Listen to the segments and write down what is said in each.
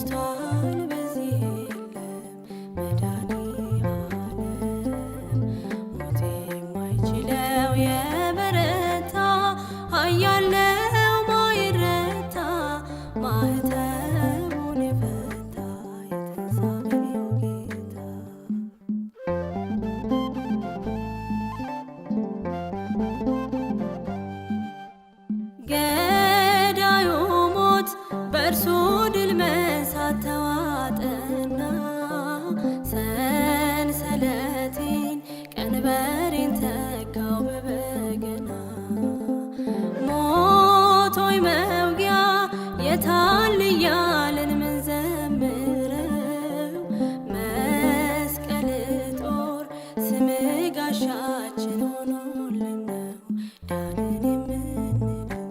ተነስቷል በዚህ የለም መድኃኔዓለም ሞት የማይችለው የበረታ ኃያል ነው ማይረታ ማኅተሙን የፈታ የትንሣኤው ጌታ ገዳዩ ሞት በእርሱ ድል መንሳት ተዋጠና ሰንሰለቴን ቀንበሬን ተካው በበገና ሞት ሆይ መውጊያ የታል እያልን ምንዘምረው መስቀል ጦር ስም ጋሻችን ሆኖልን ነው ዳንን የምንለው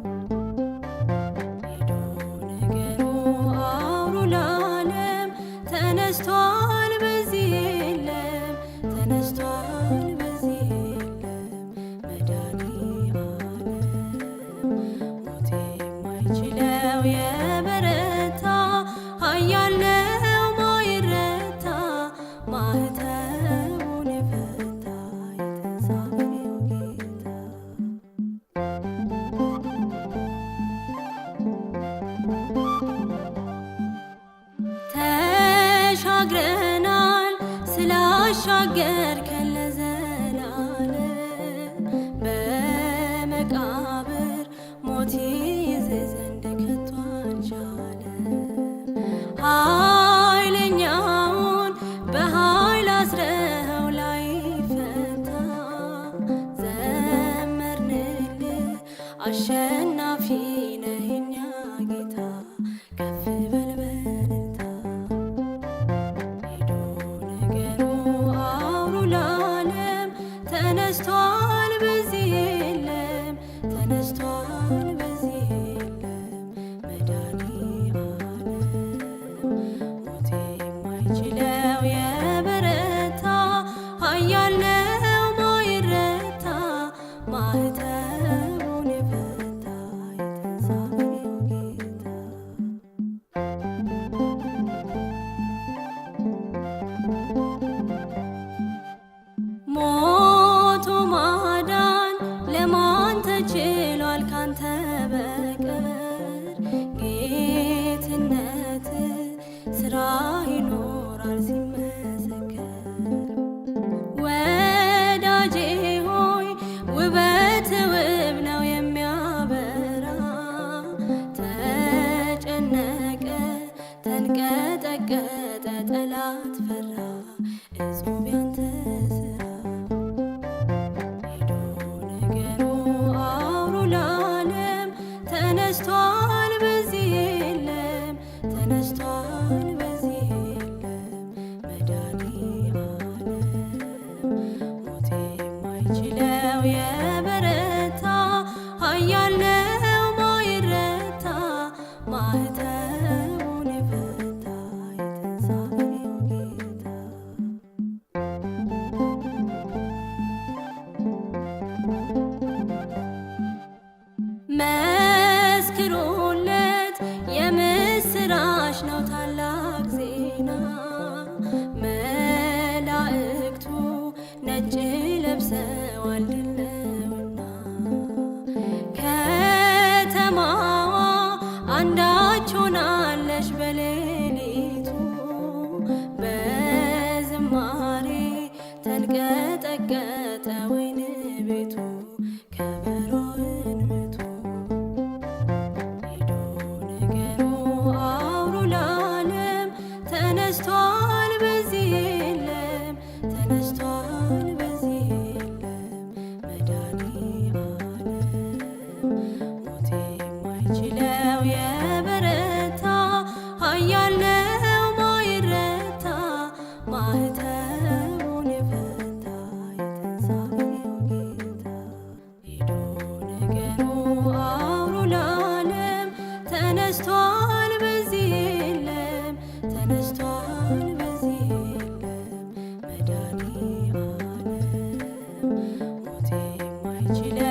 ሄዶ ነገሩ አውሩ ለዓለም ተነስቷል በዚህ የለም ተነስቷል በዚህ የለም መድኃኔዓለም ሞት የማይችለው የበረታ ኃያል ነው ማይረታ ማኅተሙን የፈታ የትንሣኤው ጌታ ተሻግረናል ስላሻገርከን ለዘላለም በመቃብር ሞት ይይዝ ዘንድ ከቶ አልቻለም። ኃይለኛውን በኃይል አስረኸው ላይፈታ ዘመርንልህ አሸናፊ ነህ የኛ ጌታ ከፍ በል በእልልታ ሄዶ ነገሩ አውሩ ለዓለም ተነስቷል በዚህ የለም ተነስቷል በዚህ የለም መድኃኔዓለም ሞት የማይችለው የበረታ ኃያል ነው ማይረታ ማኅተሙን የፈታ የትንሣኤው ጌታ ሞቶ ማዳን ለማን ተችሏል ካንተ በቀር ጌትነት ስራ ይኖራል ሲመሰከር ወዳጄ ሆይ ውበት ውብ ነው የሚያበራ ተጨነቀ ተንቀጠቀጠ ጠላት ፈራ እጹብ ያንተ ስራ ሄዶ ነገሩ አውሩ ለዓለም ተነስቷል በዚህ የለም ተነስቷል በዚህ የለም መድኃኔዓለም ሞት የማይችለው የበረታ ኃያል ነው ማይረታ ማኅተሙን የፈታ የትንሣኤው ጌታ መስክሩለት የምስራች ነው ታላቅ ዜና መላእክቱ ነጭ ለብሰዋል ድል ነውና ከተማዋ አንዳች ሆናለች በሌሊቱ በዝማሬ ተንቀጠቀጠ ወይን ቤቱ ከበሮን ምቱ ሄዶ ነገሩ አውሩ ለዓለም ተነስቷል በዚህ የለም ተነስቷል በዚህ የለም መድኃኔዓለም ሞት የማይችለው የበረታ ኃያል ነው ማይረታ ማኅተሙን የፈታ የትንሣኤው ጌታ ሄዶ ነገሩ አውሩ ለዓለም ተነስቷል በዚህ የለም ተነስቷል በዚህ የለም መድኃኔዓለም ሞት የማይችለው